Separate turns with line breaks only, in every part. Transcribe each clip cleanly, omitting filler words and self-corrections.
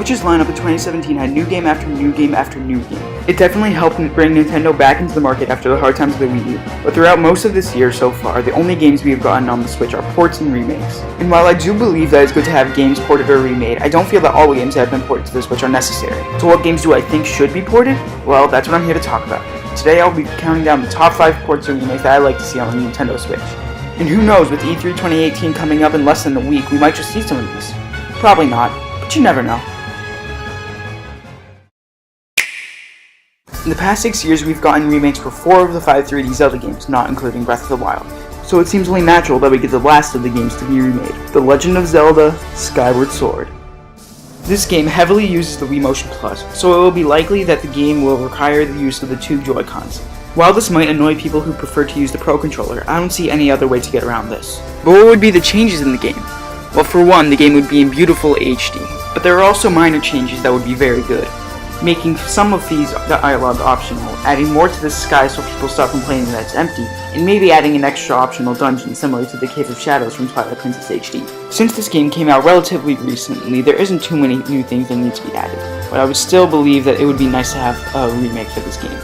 Switch's lineup in 2017 had new game after new game after new game. It definitely helped bring Nintendo back into the market after the hard times of the Wii U, but throughout most of this year so far, the only games we have gotten on the Switch are ports and remakes. And while I do believe that it's good to have games ported or remade, I don't feel that all the games that have been ported to the Switch are necessary. So what games do I think should be ported? Well, that's what I'm here to talk about. Today I'll be counting down the top 5 ports or remakes that I like to see on the Nintendo Switch. And who knows, with E3 2018 coming up in less than a week, we might just see some of these. Probably not, but you never know. In the past 6 years, we've gotten remakes for 4 of the 5 3D Zelda games, not including Breath of the Wild. So it seems only natural that we get the last of the games to be remade, The Legend of Zelda: Skyward Sword. This game heavily uses the Wii Motion Plus, so it will be likely that the game will require the use of the 2 Joy-Cons. While this might annoy people who prefer to use the Pro Controller, I don't see any other way to get around this. But what would be the changes in the game? Well, for one, the game would be in beautiful HD, but there are also minor changes that would be very good. Making some of these dialogue optional, adding more to the sky so people stop complaining that it's empty, and maybe adding an extra optional dungeon similar to the Cave of Shadows from Twilight Princess HD. Since this game came out relatively recently, there isn't too many new things that need to be added, but I would still believe that it would be nice to have a remake for this game.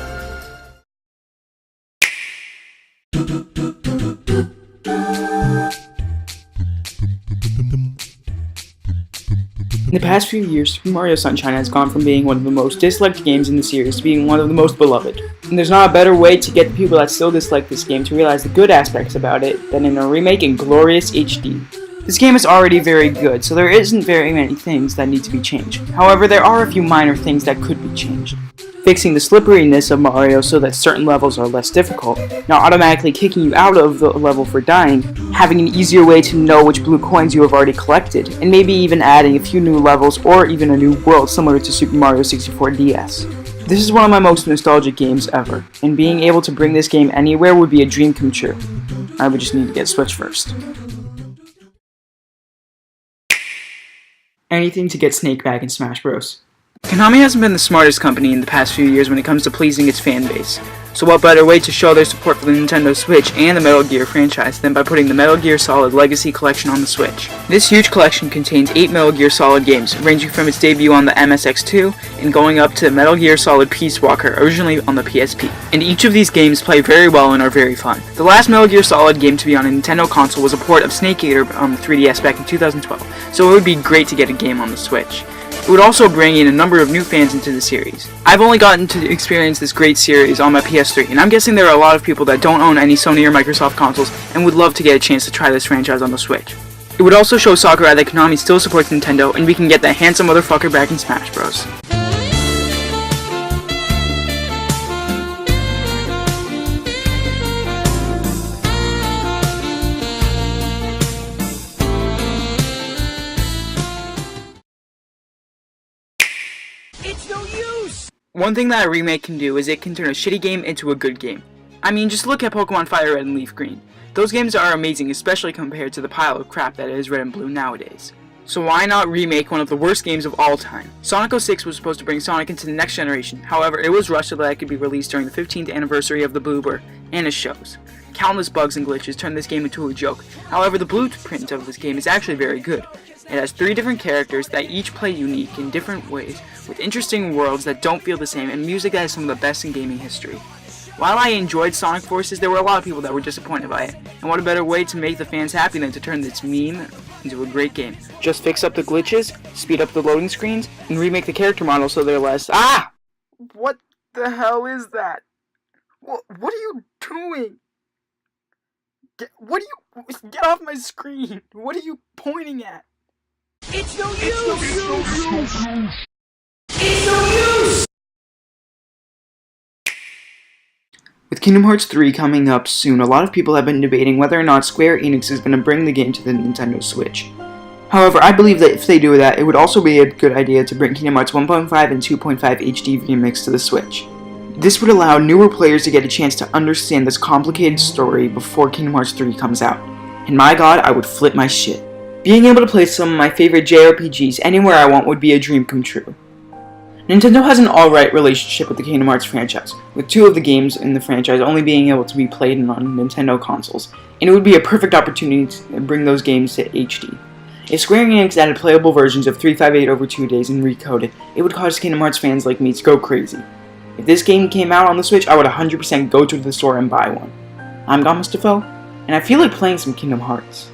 In the past few years, Super Mario Sunshine has gone from being one of the most disliked games in the series to being one of the most beloved. And there's not a better way to get the people that still dislike this game to realize the good aspects about it than in a remake in glorious HD. This game is already very good, so there isn't very many things that need to be changed. However, there are a few minor things that could be changed. Fixing the slipperiness of Mario so that certain levels are less difficult, not automatically kicking you out of the level for dying, having an easier way to know which blue coins you have already collected, and maybe even adding a few new levels or even a new world similar to Super Mario 64 DS. This is one of my most nostalgic games ever, and being able to bring this game anywhere would be a dream come true. I would just need to get a Switch first. Anything to get Snake back in Smash Bros. Konami hasn't been the smartest company in the past few years when it comes to pleasing its fan base. So what better way to show their support for the Nintendo Switch and the Metal Gear franchise than by putting the Metal Gear Solid Legacy Collection on the Switch. This huge collection contains 8 Metal Gear Solid games, ranging from its debut on the MSX2 and going up to Metal Gear Solid Peace Walker, originally on the PSP. And each of these games play very well and are very fun. The last Metal Gear Solid game to be on a Nintendo console was a port of Snake Eater on the 3DS back in 2012, so it would be great to get a game on the Switch. It would also bring in a number of new fans into the series. I've only gotten to experience this great series on my PS3, and I'm guessing there are a lot of people that don't own any Sony or Microsoft consoles and would love to get a chance to try this franchise on the Switch. It would also show Sakurai that Konami still supports Nintendo, and we can get that handsome motherfucker back in Smash Bros.
It's no use!
One thing that a remake can do is it can turn a shitty game into a good game. I mean, just look at Pokemon Fire Red and Leaf Green. Those games are amazing, especially compared to the pile of crap that is Red and Blue nowadays. So why not remake one of the worst games of all time? Sonic 06 was supposed to bring Sonic into the next generation, however it was rushed so that it could be released during the 15th anniversary of the Bloober, and it shows. Countless bugs and glitches turned this game into a joke, however the blueprint of this game is actually very good. It has 3 different characters that each play unique in different ways, with interesting worlds that don't feel the same, and music that is some of the best in gaming history. While I enjoyed Sonic Forces, there were a lot of people that were disappointed by it, and what a better way to make the fans happy than to turn this meme into a great game. Just fix up the glitches, speed up the loading screens, and remake the character models so they're less— Ah! What the hell is that? What are you doing? Get off my screen! What are you pointing at?
It's no use! It's no use!
With Kingdom Hearts 3 coming up soon, a lot of people have been debating whether or not Square Enix is going to bring the game to the Nintendo Switch. However, I believe that if they do that, it would also be a good idea to bring Kingdom Hearts 1.5 and 2.5 HD Remix to the Switch. This would allow newer players to get a chance to understand this complicated story before Kingdom Hearts 3 comes out. And my god, I would flip my shit. Being able to play some of my favorite JRPGs anywhere I want would be a dream come true. Nintendo has an alright relationship with the Kingdom Hearts franchise, with 2 of the games in the franchise only being able to be played on Nintendo consoles, and it would be a perfect opportunity to bring those games to HD. If Square Enix added playable versions of 358 over 2 days and recoded, it would cause Kingdom Hearts fans like me to go crazy. If this game came out on the Switch, I would 100% go to the store and buy one. I'm Gomez Defoe, and I feel like playing some Kingdom Hearts.